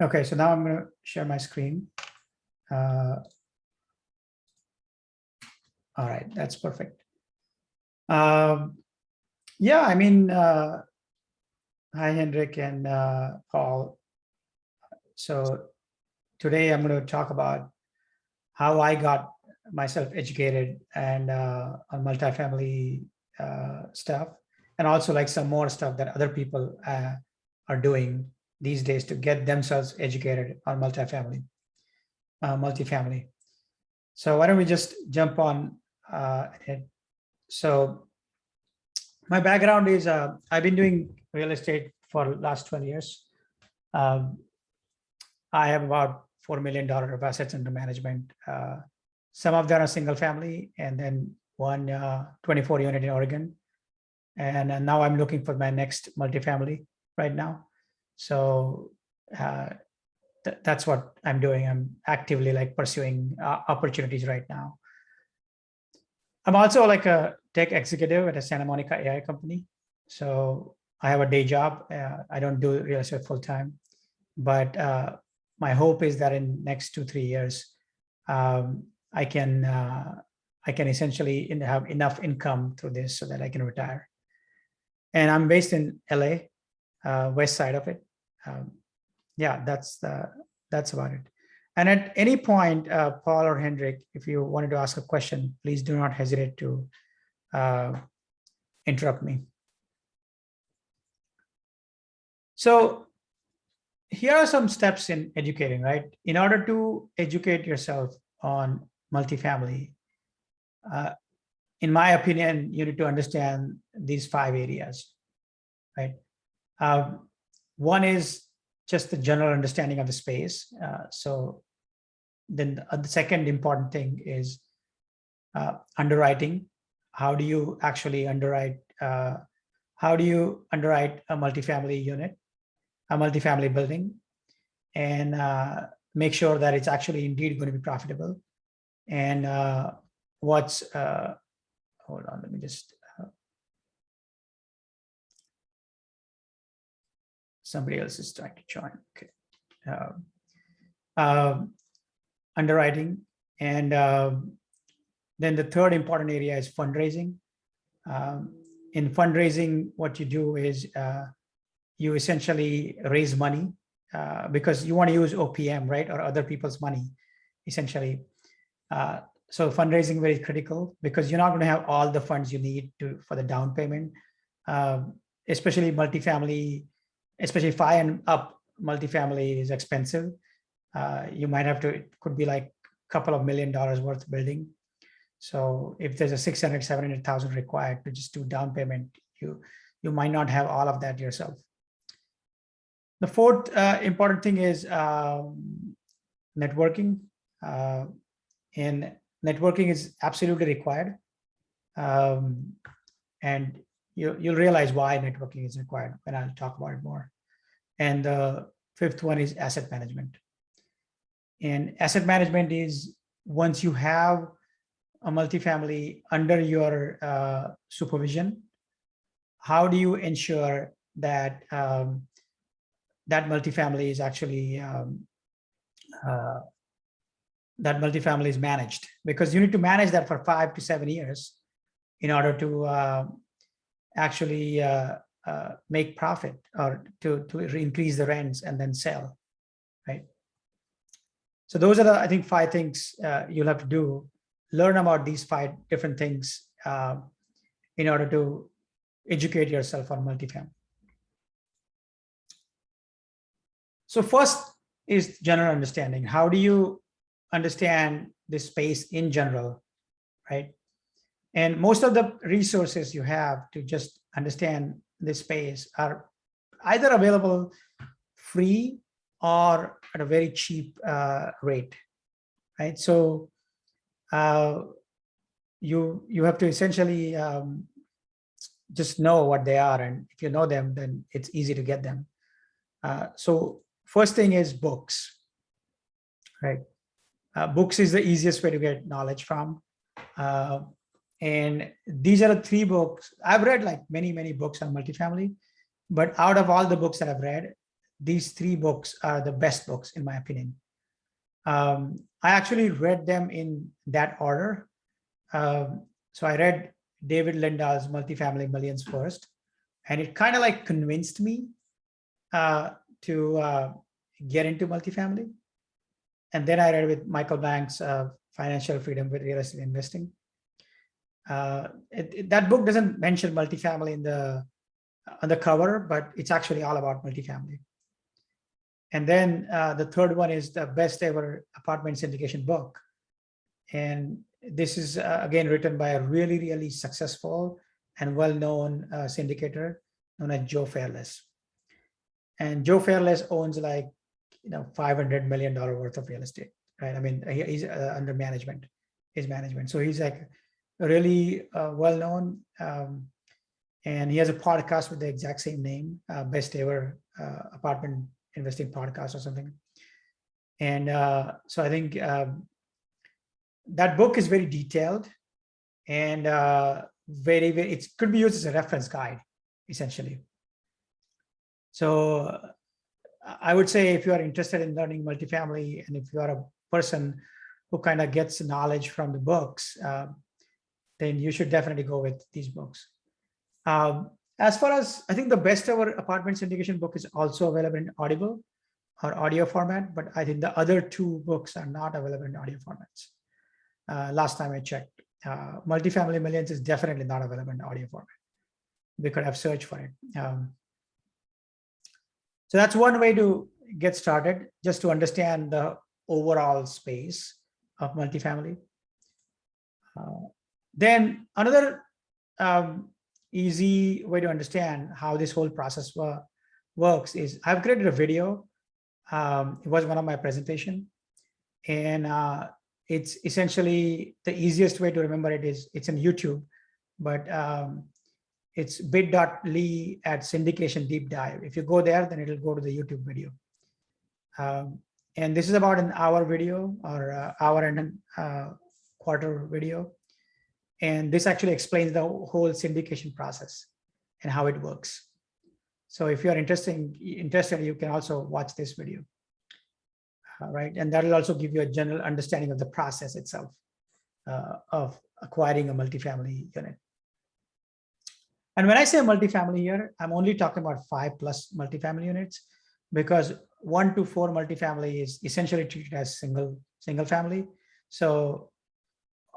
Okay, so now I'm going to share my screen. All right, that's perfect. Yeah, I mean, hi, Hendrik and Paul. So today I'm going to talk about how I got myself educated and on multifamily stuff, and also like some more stuff that other people are doing these days to get themselves educated on multifamily. So why don't we just jump on it? So my background is I've been doing real estate for the last 12 years. I have about $4 million of assets under management. Some of them are single family, and then one 24 unit in Oregon. And now I'm looking for my next multifamily right now. So that's what I'm doing. I'm actively like pursuing opportunities right now. I'm also like a tech executive at a Santa Monica AI company. So I have a day job. I don't do real estate full time, but my hope is that in next 2-3 years, I can essentially have enough income through this so that I can retire. And I'm based in LA, west side of it. Yeah, that's about it. And at any point, Paul or Hendrik, if you wanted to ask a question, please do not hesitate to interrupt me. So here are some steps in educating, right? In order to educate yourself on multifamily, in my opinion, you need to understand these 5 areas, right? One is just the general understanding of the space. So then the second important thing is underwriting. How do you actually underwrite? How do you underwrite a multifamily unit, a multifamily building, and make sure that it's actually indeed going to be profitable? And hold on, let me just, somebody else is trying to join. Okay. Underwriting. And then the third important area is fundraising. In fundraising, what you do is you essentially raise money because you want to use OPM, right? Or other people's money, essentially. So fundraising very critical because you're not going to have all the funds you need for the down payment, especially multifamily, especially 5 and up multifamily is expensive. You might have to, it could be like a couple of $1 million worth of building. So if there's a 600, 700,000 required to just do down payment, you might not have all of that yourself. The fourth important thing is networking. And networking is absolutely required. And you'll realize why networking is required when I'll talk about it more. And the fifth one is asset management. And asset management is once you have a multifamily under your supervision, how do you ensure that that multifamily is actually that multifamily is managed? Because you need to manage that for 5 to 7 years in order to actually make profit or to increase the rents and then sell, right? So those are the, I think, 5 things you'll have to do. Learn about these 5 different things in order to educate yourself on multifamily. So first is general understanding. How do you understand this space in general, right? And most of the resources you have to just understand this space are either available free or at a very cheap rate, right? So you have to essentially just know what they are, and if you know them, then it's easy to get them. So first thing is books, right? Books is the easiest way to get knowledge from. And these are the 3 books. I've read like many books on multifamily, but out of all the books that I've read, these three books are the best books in my opinion. I actually read them in that order. So I read David Lindahl's Multifamily Millions first, and it kind of like convinced me to get into multifamily. And then I read with Michael Blank's Financial Freedom with Real Estate Investing. That book doesn't mention multifamily on the cover, but it's actually all about multifamily. And then the third one is the best ever apartment syndication book. And this is again written by a really, really successful and well-known syndicator known as Joe Fairless. And Joe Fairless owns like, $500 million worth of real estate, right? I mean, he's under management, his management. So he's like really well-known. And he has a podcast with the exact same name, best ever apartment investing podcast or something. And so I think that book is very detailed and very, it could be used as a reference guide, essentially. So I would say if you are interested in learning multifamily, and if you are a person who kind of gets knowledge from the books, then you should definitely go with these books. As far as, I think the best ever apartment syndication book is also available in Audible or audio format, but I think the other two books are not available in audio formats. Last time I checked, Multifamily Millions is definitely not available in audio format. We could have searched for it. So that's one way to get started, just to understand the overall space of multifamily. Then another easy way to understand how this whole process works is I've created a video. It was one of my presentation, and it's essentially the easiest way to remember it is it's in YouTube, but it's bit.ly/syndication deep dive. If you go there, then it'll go to the YouTube video. And this is about an hour video or hour and a quarter video. And this actually explains the whole syndication process and how it works. So if you're interested, you can also watch this video, right? And that will also give you a general understanding of the process itself of acquiring a multifamily unit. And when I say multifamily here, I'm only talking about 5+ multifamily units, because 1 to 4 multifamily is essentially treated as single family. So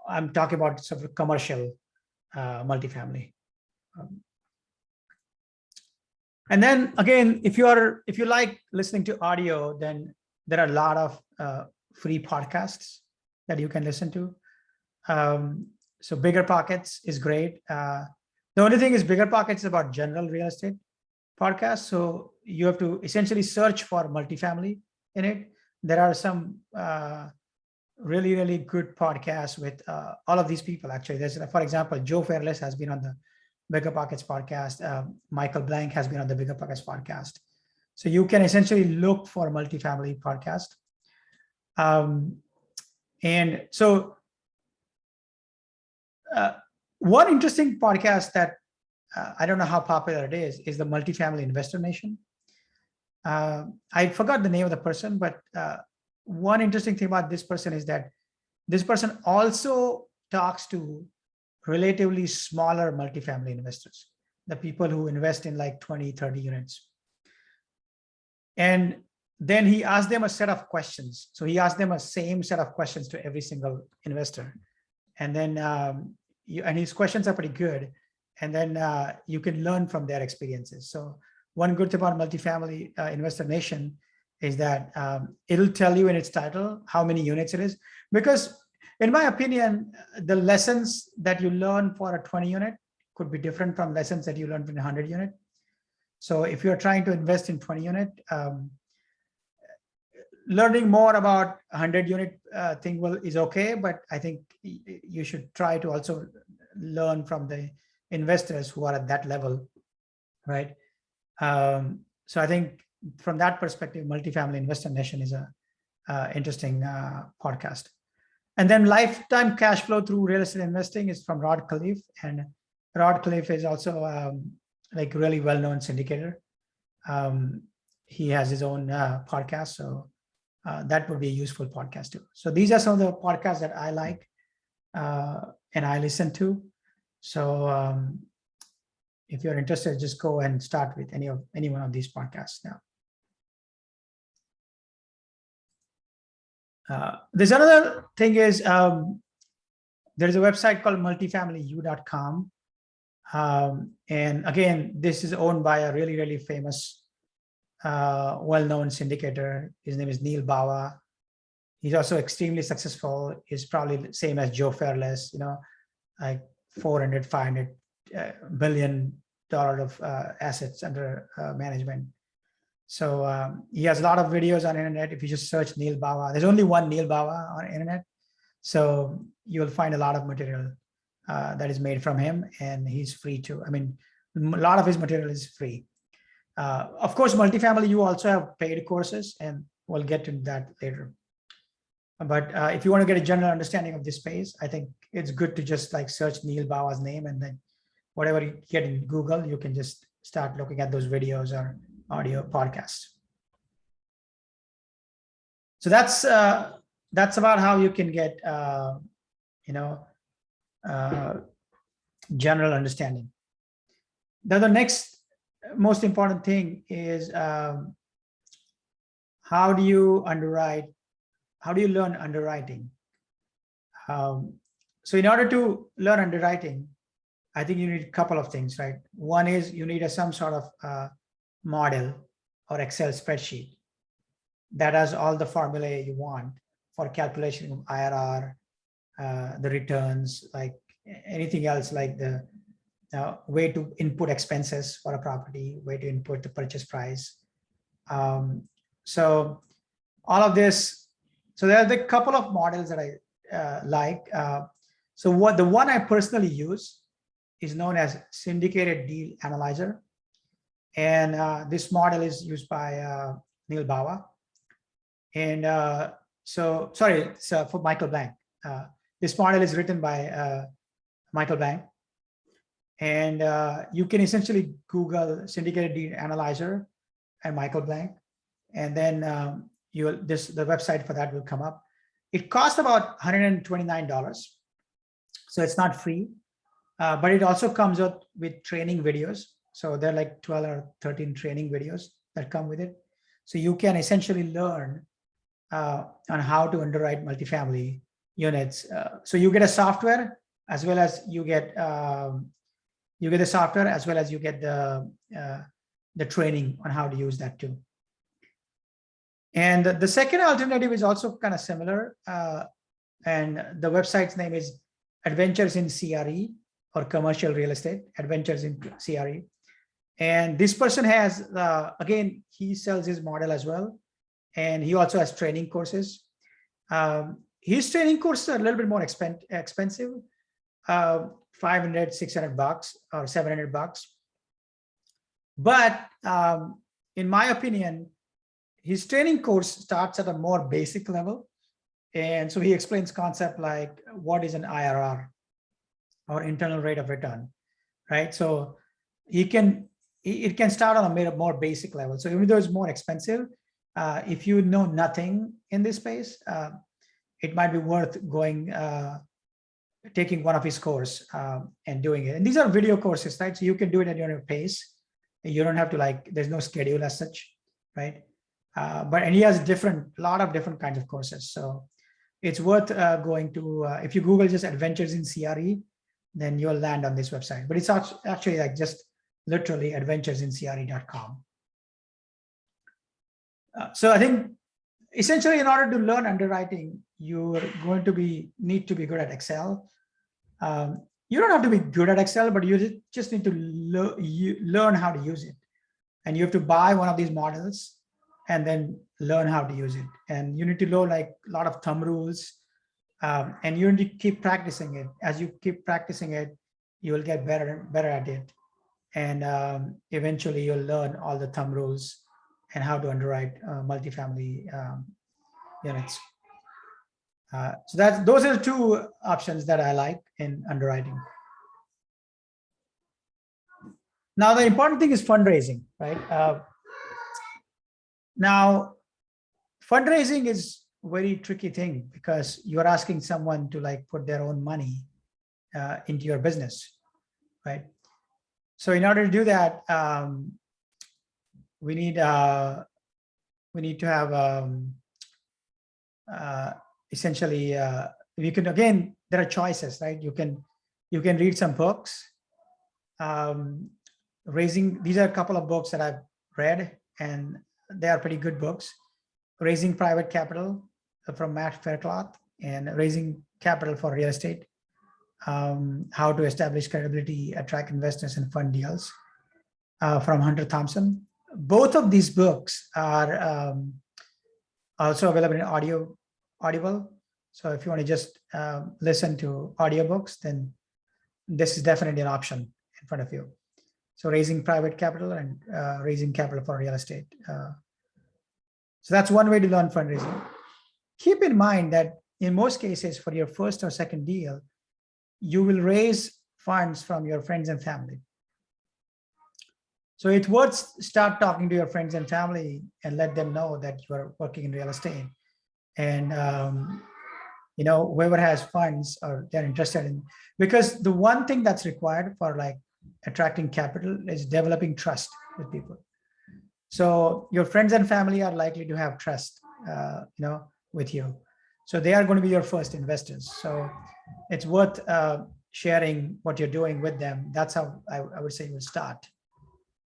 I'm talking about sort of commercial multifamily. And then again, if you like listening to audio, then there are a lot of free podcasts that you can listen to. So Bigger Pockets is great. The only thing is Bigger Pockets is about general real estate podcast. So you have to essentially search for multifamily in it. There are some really, really good podcasts with all of these people. Actually, there's, for example, Joe Fairless has been on the Bigger Pockets podcast. Michael Blank has been on the Bigger Pockets podcast. So you can essentially look for multifamily podcast. And so one interesting podcast that I don't know how popular it is the Multifamily Investor Nation. I forgot the name of the person, but one interesting thing about this person is that this person also talks to relatively smaller multifamily investors, the people who invest in like 20, 30 units. And then he asked them a set of questions. So he asked them a same set of questions to every single investor. And then, and his questions are pretty good. And then you can learn from their experiences. So one good thing about Multifamily Investor Nation is that it'll tell you in its title how many units it is. Because in my opinion, the lessons that you learn for a 20 unit could be different from lessons that you learn from a 100 unit. So if you're trying to invest in 20 unit, learning more about 100 unit thing is okay, but I think you should try to also learn from the investors who are at that level, right? So I think from that perspective, Multifamily Investor Nation is a interesting podcast. And then Lifetime Cash Flow Through Real Estate Investing is from Rod Khleif, and Rod Khleif is also like really well-known syndicator. he has his own podcast, so that would be a useful podcast too. So these are some of the podcasts that I like and I listen to. So if you're interested, just go and start with any one of these podcasts now. There's another thing is there's a website called multifamilyu.com. And again, this is owned by a really, really famous, well-known syndicator. His name is Neil Bawa. He's also extremely successful. He's probably the same as Joe Fairless, like 400, 500 billion dollar of assets under management. So he has a lot of videos on internet. If you just search Neil Bawa, there's only one Neil Bawa on internet. So you'll find a lot of material that is made from him, and he's free too. I mean, a lot of his material is free. Of course, multifamily, you also have paid courses, and we'll get to that later. But if you want to get a general understanding of this space, I think it's good to just like search Neil Bawa's name, and then whatever you get in Google, you can just start looking at those videos or audio podcasts. So that's about how you can get general understanding. Now the next most important thing is how do you underwrite? How do you learn underwriting? So in order to learn underwriting, I think you need a couple of things, right? One is you need some sort of model or Excel spreadsheet that has all the formulae you want for calculation of IRR, the returns, like anything else, like the way to input expenses for a property, way to input the purchase price. So all of this, so there are a couple of models that I like. So the one I personally use is known as Syndicated Deal Analyzer. And this model is used by Neil Bawa. And so for Michael Blank. This model is written by Michael Blank. And you can essentially Google Syndicated Deal Analyzer and Michael Blank. And then the website for that will come up. It costs about $129. So it's not free, but it also comes out with training videos. So there are like 12 or 13 training videos that come with it. So you can essentially learn on how to underwrite multifamily units. So you get a software as well as you get the software as well as you get the training on how to use that too. And the second alternative is also kind of similar. And the website's name is Adventures in CRE or Commercial Real Estate, Adventures in CRE. And this person has, again, he sells his model as well. And he also has training courses. His training courses are a little bit more expensive, $500, $600 or $700. But in my opinion, his training course starts at a more basic level. And so he explains concept like what is an IRR or internal rate of return, right? So it can start on a more basic level. So even though it's more expensive, if you know nothing in this space, it might be worth going, taking one of his course and doing it. And these are video courses, right? So you can do it at your own pace. You don't have to there's no schedule as such, right? And he has a lot of different kinds of courses. So it's worth going to, if you Google just Adventures in CRE, then you'll land on this website. But it's actually just literally adventuresincre.com. So I think essentially in order to learn underwriting, you're going to need to be good at Excel. You don't have to be good at Excel, but you just need to learn how to use it. And you have to buy one of these models and then learn how to use it. And you need to know like a lot of thumb rules, and you need to keep practicing it. As you keep practicing it, you will get better at it. And eventually you'll learn all the thumb rules and how to underwrite multifamily units. So those are the two options that I like in underwriting. Now, the important thing is fundraising, right? Now, fundraising is a very tricky thing because you're asking someone to like put their own money into your business, right? So in order to do that, we need to have essentially you can, again, there are choices, right? You can read some books. These are a couple of books that I've read, and they are pretty good books. Raising Private Capital from Matt Faircloth, and Raising Capital for Real Estate, How to Establish Credibility, Attract Investors, and Fund Deals, from Hunter Thompson. Both of these books are also available in Audible. So if you want to just listen to audiobooks, then this is definitely an option in front of you. So Raising Private Capital and Raising Capital for Real Estate. So that's one way to learn fundraising. Keep in mind that in most cases, for your first or second deal, you will raise funds from your friends and family. So it's worth start talking to your friends and family and let them know that you are working in real estate. And whoever has funds or they're interested in, because the one thing that's required for like attracting capital is developing trust with people. So your friends and family are likely to have trust, with you. So they are going to be your first investors. So it's worth sharing what you're doing with them. That's how I would say you would start.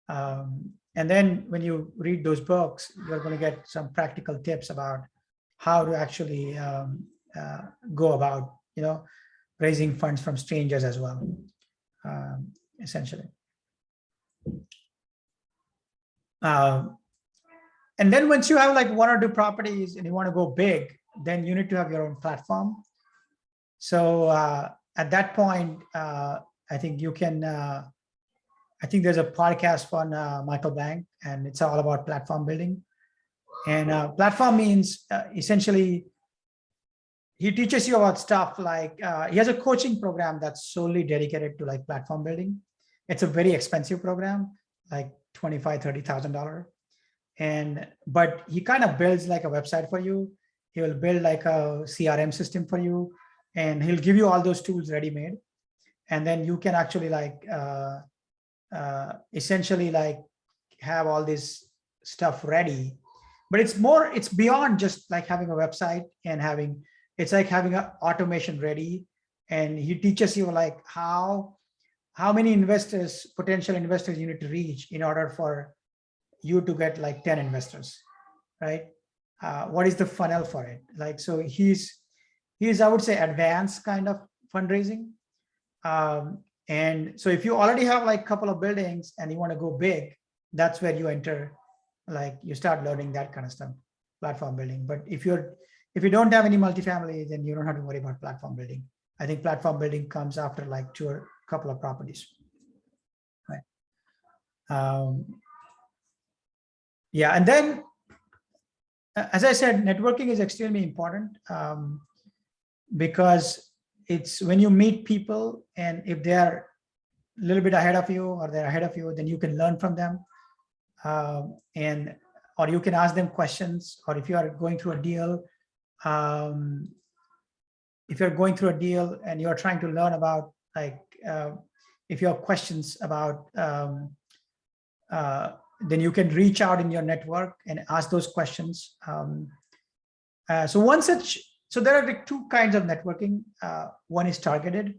And then when you read those books, you're going to get some practical tips about how to actually go about, raising funds from strangers as well, essentially. And then once you have like one or two properties and you want to go big, then you need to have your own platform. So at that point, I think you can, I think there's a podcast on Michael Blank, and it's all about platform building. And platform means essentially, he teaches you about stuff like, he has a coaching program that's solely dedicated to like platform building. It's a very expensive program, like $25,000, $30,000. But he kind of builds like a website for you. He will build like a CRM system for you, and he'll give you all those tools ready-made. And then you can actually like, essentially like have all this stuff ready. But it's beyond just like having a website and it's like having an automation ready. And he teaches you like how many potential investors you need to reach in order for you to get like 10 investors, right? What is the funnel for it? Like, so he's, I would say, advanced kind of fundraising. And so if you already have like a couple of buildings and you want to go big, that's where you enter, like you start learning that kind of stuff, platform building. But if you don't have any multifamily, then you don't have to worry about platform building. I think platform building comes after like two or a couple of properties, right? Yeah, and then, as I said, networking is extremely important, because it's when you meet people, and if they're a little bit ahead of you or they're ahead of you, then you can learn from them, or you can ask them questions. Or if you are going through a deal, if you're going through a deal and you're trying to learn about, like, if you have questions about, then you can reach out in your network and ask those questions. So there are like two kinds of networking. One is targeted,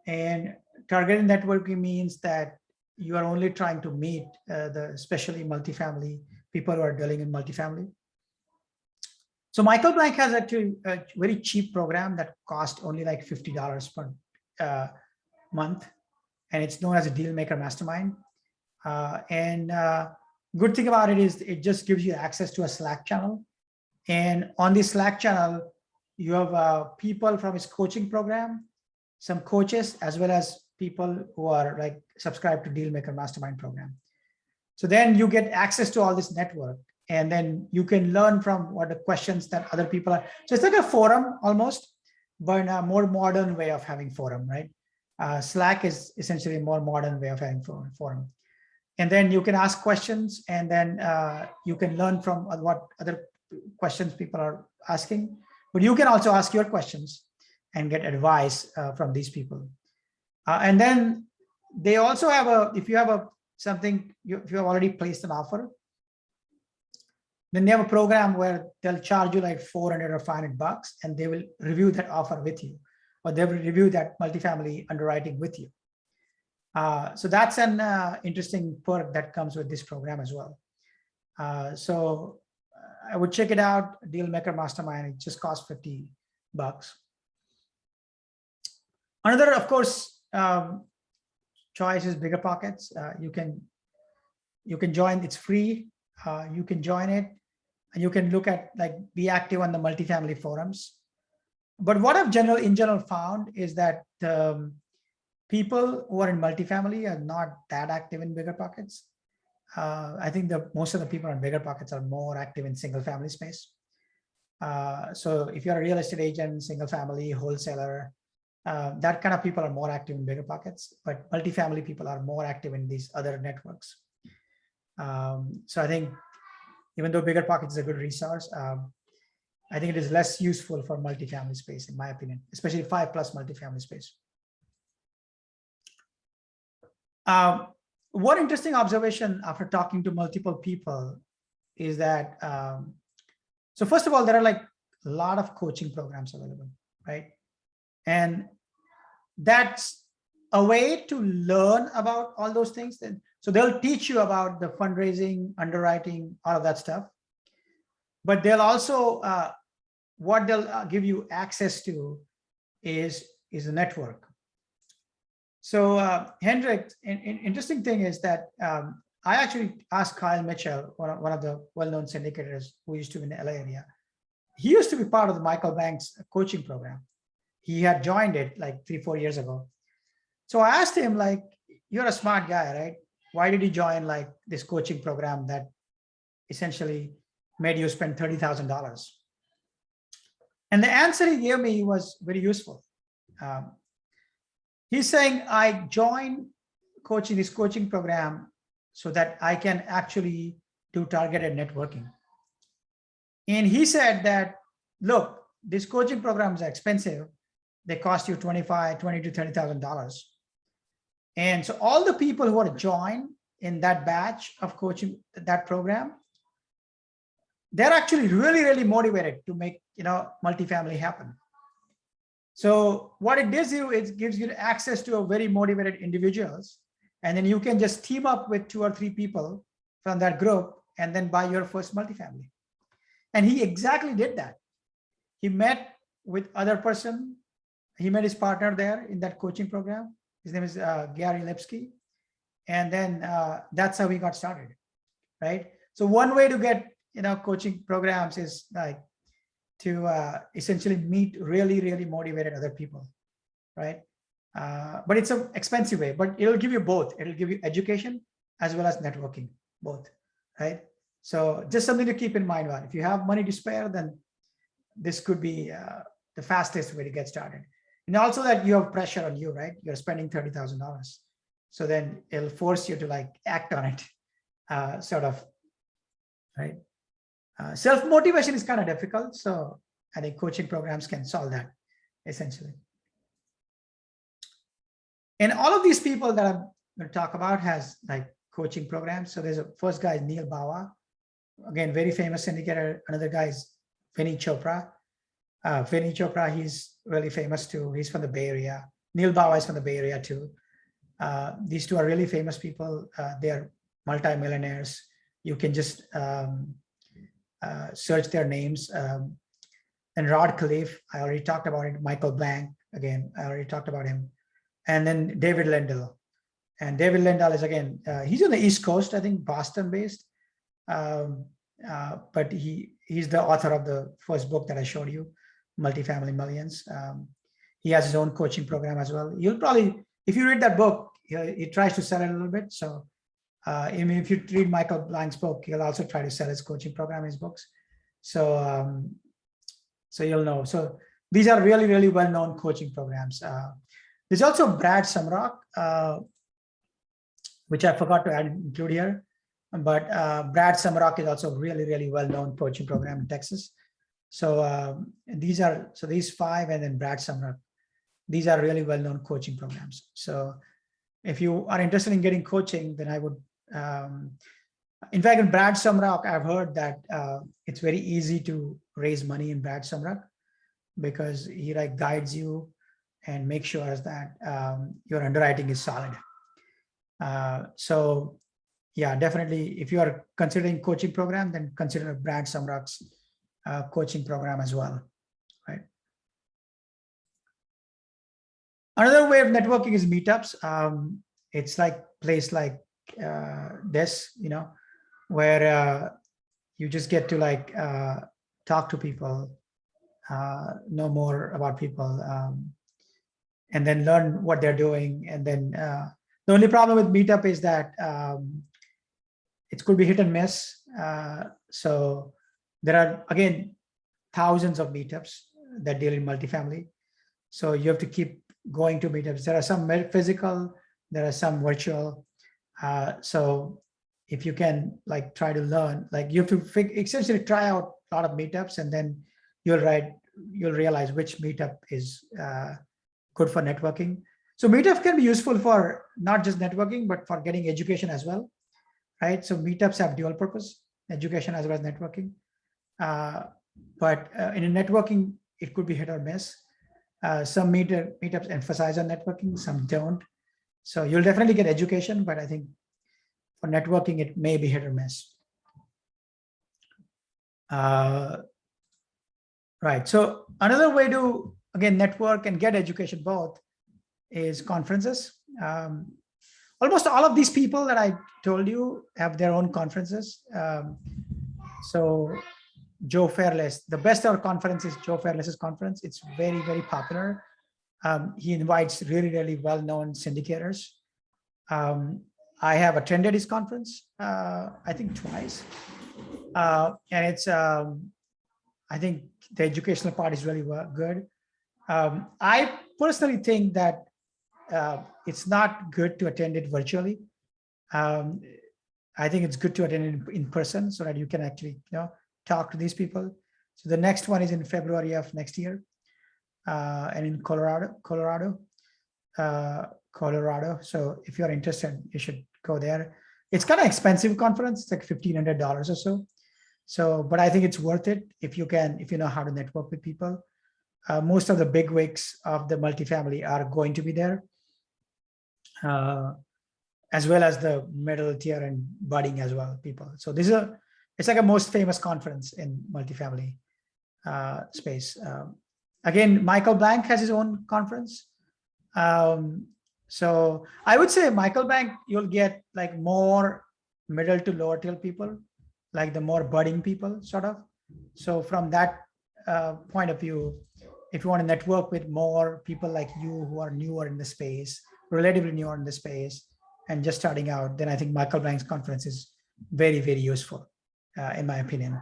and targeted networking means that you are only trying to meet especially multifamily people who are dealing in multifamily. So Michael Blank has actually a very cheap program that costs only like $50 per month, and it's known as a Deal Maker Mastermind. Good thing about it is it just gives you access to a Slack channel, and on this Slack channel, you have people from his coaching program, some coaches, as well as people who are like subscribed to Deal Maker Mastermind program. So then you get access to all this network, and then you can learn from what the questions that other people are. So it's like a forum almost, but in a more modern way of having forum, right? Slack is essentially a more modern way of having forum. And then you can ask questions, and then you can learn from what other questions people are asking. But you can also ask your questions and get advice from these people. And then they also have if you have if you have already placed an offer, then they have a program where they'll charge you like $400 or $500, and they will review that offer with you, or they will review that multifamily underwriting with you. So that's an interesting perk that comes with this program as well. So I would check it out, Dealmaker Mastermind. It just costs $50. Another, of course, choice is Bigger Pockets. You can join. It's free. You can join it, and you can look at, like, be active on the multifamily forums. But what I've in general found is that people who are in multifamily are not that active in Bigger Pockets. I think most of the people in Bigger Pockets are more active in single family space. So if you're a real estate agent, single family, wholesaler, that kind of people are more active in Bigger Pockets, but multifamily people are more active in these other networks. So I think even though Bigger Pockets is a good resource, I think it is less useful for multifamily space, in my opinion, especially 5+ multifamily space. One interesting observation after talking to multiple people is that, so first of all, there are like a lot of coaching programs available, right? And that's a way to learn about all those things. So they'll teach you about the fundraising, underwriting, all of that stuff. But they'll also, what they'll give you access to is a network. So Hendrik, an interesting thing is that I actually asked Kyle Mitchell, one of the well-known syndicators who used to be in the LA area. He used to be part of the Michael Bank's coaching program. He had joined it like 3-4 years ago. So I asked him, like, you're a smart guy, right? Why did you join like this coaching program that essentially made you spend $30,000? And the answer he gave me was very useful. He's saying, I joined this coaching program so that I can actually do targeted networking. And he said that, look, these coaching programs are expensive. They cost you $20,000 to $30,000. And so all the people who are joined in that batch of coaching, that program, they're actually really, really motivated to make, multifamily happen. So what it does it gives you access to a very motivated individuals, and then you can just team up with 2 or 3 people from that group and then buy your first multifamily. And he exactly did that. He met with other person. He met his partner there in that coaching program. His name is Gary Lipsky. And then that's how we got started, right? So one way to get, coaching programs is like to essentially meet really, really motivated other people, right? But it's an expensive way, but it'll give you both. It'll give you education as well as networking, both, right? So just something to keep in mind. If you have money to spare, then this could be the fastest way to get started. And also that you have pressure on you, right? You're spending $30,000. So then it'll force you to like act on it, sort of, right? Self-motivation is kind of difficult. So I think coaching programs can solve that essentially. And all of these people that I'm going to talk about has like coaching programs. So there's a first guy, Neil Bawa, again, very famous syndicator. Another guy is Vinny Chopra. Vinny Chopra, he's really famous too. He's from the Bay Area. Neil Bawa is from the Bay Area too. These two are really famous people. They are multi-millionaires. You can just search their names. And Rod Khleif, I already talked about it. Michael Blank, again, I already talked about him. And then David Lindahl. And David Lindahl is, again, he's on the East Coast, I think Boston based. But he's the author of the first book that I showed you, Multifamily Millions. He has his own coaching program as well. You'll probably, if you read that book, he tries to sell it a little bit. So I mean, if you read Michael Blank's book, he'll also try to sell his coaching program, his books. So, so you'll know. So these are really, really well-known coaching programs. There's also Brad Sumrock. which I forgot to include here. But Brad Sumrock is also really, really well-known coaching program in Texas. So these five, and then Brad Sumrock, these are really well-known coaching programs. So if you are interested in getting coaching, then I would, in fact, in Brad Sumrock, I've heard that it's very easy to raise money in Brad Sumrock because he like guides you and makes sure that your underwriting is solid. So yeah, definitely, if you are considering coaching program, then consider Brad Sumrock's coaching program as well, right? Another way of networking is meetups. It's like place like this, where you just get to like talk to people, know more about people, and then learn what they're doing. And then the only problem with Meetup is that it could be hit and miss. So there are, again, thousands of meetups that deal in multifamily. So you have to keep going to meetups. There are some physical, there are some virtual. So if you can like try to learn, like you have to essentially try out a lot of meetups, and then you'll realize which meetup is good for networking. So meetup can be useful for not just networking, but for getting education as well, right? So meetups have dual purpose, education as well as networking. But in a networking, it could be hit or miss. Some meetups emphasize on networking, some don't. So you'll definitely get education, but I think for networking, it may be hit or miss. Right. So another way to, again, network and get education both is conferences. Almost all of these people that I told you have their own conferences. So Joe Fairless, the best ever conference is Joe Fairless's conference. It's very, very popular. He invites really, really well-known syndicators. I have attended his conference, I think twice. And it's, I think the educational part is really good. I personally think that it's not good to attend it virtually. I think it's good to attend it in person so that you can actually, talk to these people. So the next one is in February of next year, and in Colorado. So if you're interested, you should go there. It's kind of expensive conference. It's like $1,500 or so. So, but I think it's worth it if you know how to network with people. Most of the big wigs of the multifamily are going to be there, as well as the middle tier and budding as well people. So it's like a most famous conference in multifamily space. Again, Michael Blank has his own conference. So I would say Michael Blank, you'll get like more middle to lower tier people, like the more budding people sort of. So from that point of view, if you want to network with more people like you who are newer in the space, relatively newer in the space, and just starting out, then I think Michael Blank's conference is very, very useful, in my opinion.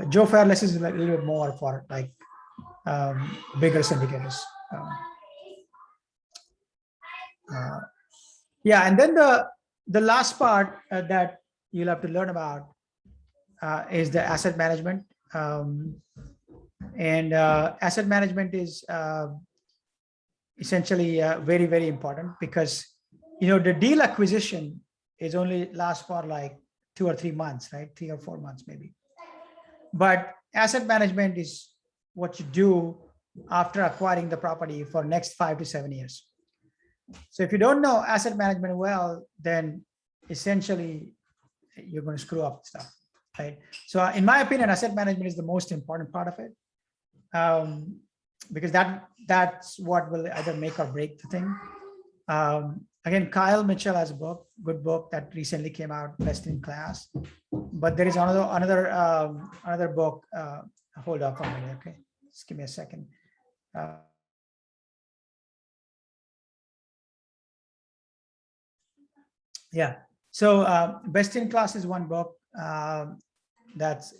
Joe Fairless is a little bit more for like bigger syndicators. Yeah, and then the last part that you'll have to learn about is the asset management. Asset management is essentially very, very important because, the deal acquisition is only lasts for like 2 or 3 months, right? 3 or 4 months maybe. But asset management is what you do after acquiring the property for next 5 to 7 years. So if you don't know asset management well, then essentially you're going to screw up stuff, right? So in my opinion, asset management is the most important part of it, because that's what will either make or break the thing. Again, Kyle Mitchell has a good book that recently came out, Best in Class. But there is another book. Hold up for a minute, okay? Just give me a second. Yeah. So Best in Class is one book that's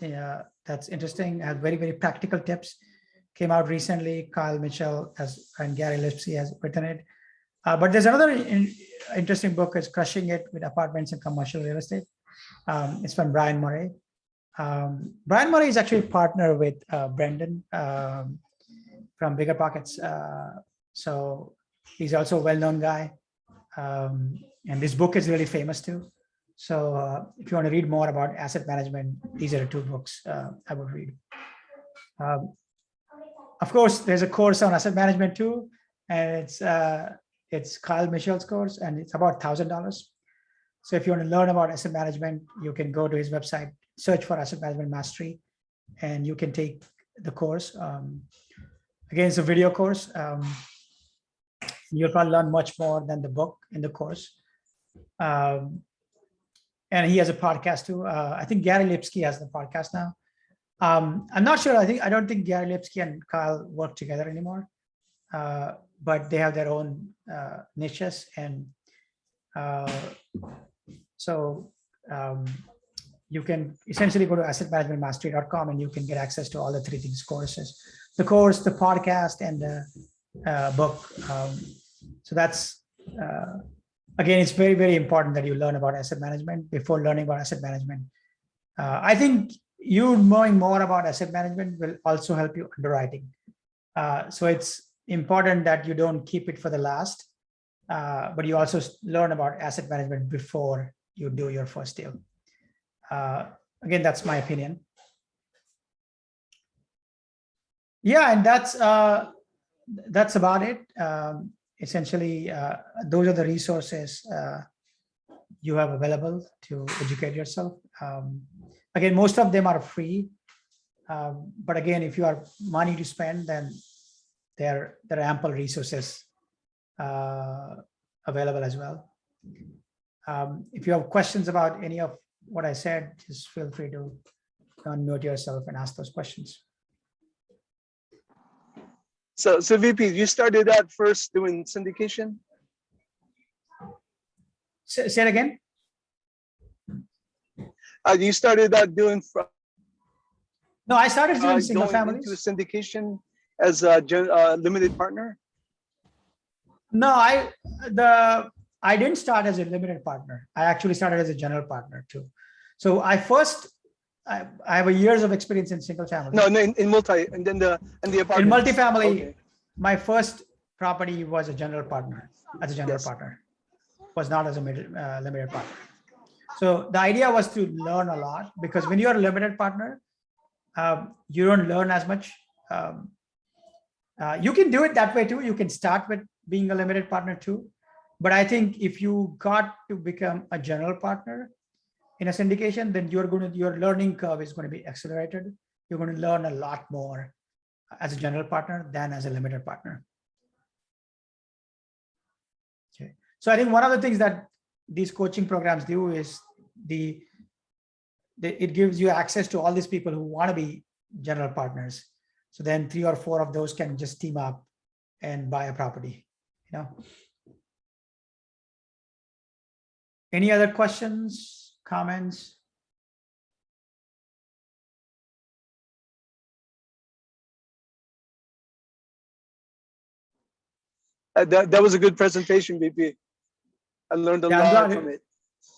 interesting. Has very, very practical tips. Came out recently. Kyle Mitchell and Gary Lipsy has written it. But there's another interesting book, is Crushing It with Apartments and Commercial Real Estate. It's from Brian Murray. Brian Murray is actually a partner with Brendan from Bigger Pockets. So he's also a well-known guy. And this book is really famous too. So if you want to read more about asset management, these are the two books I would read. Of course, there's a course on asset management too, and it's Kyle Michel's course, and it's about $1,000. So if you want to learn about asset management, you can go to his website, search for Asset Management Mastery, and you can take the course. Again, it's a video course. You'll probably learn much more than the book in the course. And he has a podcast too. I think Gary Lipsky has the podcast now. I'm not sure. I don't think Gary Lipsky and Kyle work together anymore, but they have their own niches. And so you can essentially go to assetmanagementmastery.com and you can get access to all the three things courses: the course, the podcast, and the book. So that's, again, it's very, very important that you learn about asset management before learning about asset management. I think you knowing more about asset management will also help you underwriting. So it's important that you don't keep it for the last, but you also learn about asset management before you do your first deal. Again, that's my opinion. Yeah, and that's about it. Essentially, those are the resources you have available to educate yourself. Again, most of them are free. But again, if you have money to spend, then there are ample resources available as well. If you have questions about any of what I said, just feel free to unmute yourself and ask those questions. So VP, you started out first doing syndication? Say it again. You started out doing No, I started doing single going families. into syndication as a limited partner? No, I didn't start as a limited partner. I actually started as a general partner too. So I have years of experience in single family. No, in multi, and then the apartment. In multifamily, okay. My first property was a general partner, as a general Yes. partner, was not as a limited partner. So the idea was to learn a lot, because when you're a limited partner, you don't learn as much. You can do it that way too. You can start with being a limited partner too. But I think if you got to become a general partner in a syndication, then your learning curve is going to be accelerated. You're going to learn a lot more as a general partner than as a limited partner. Okay. So I think one of the things that these coaching programs do is it gives you access to all these people who want to be general partners. So then 3 or 4 of those can just team up and buy a property, you know. Any other questions, comments? That was a good presentation, VP. I learned a lot from it.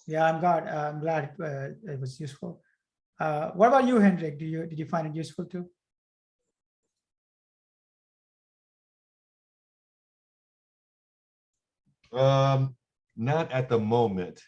Yeah, I'm glad it was useful. What about you, Hendrik? Did you find it useful too? Not at the moment.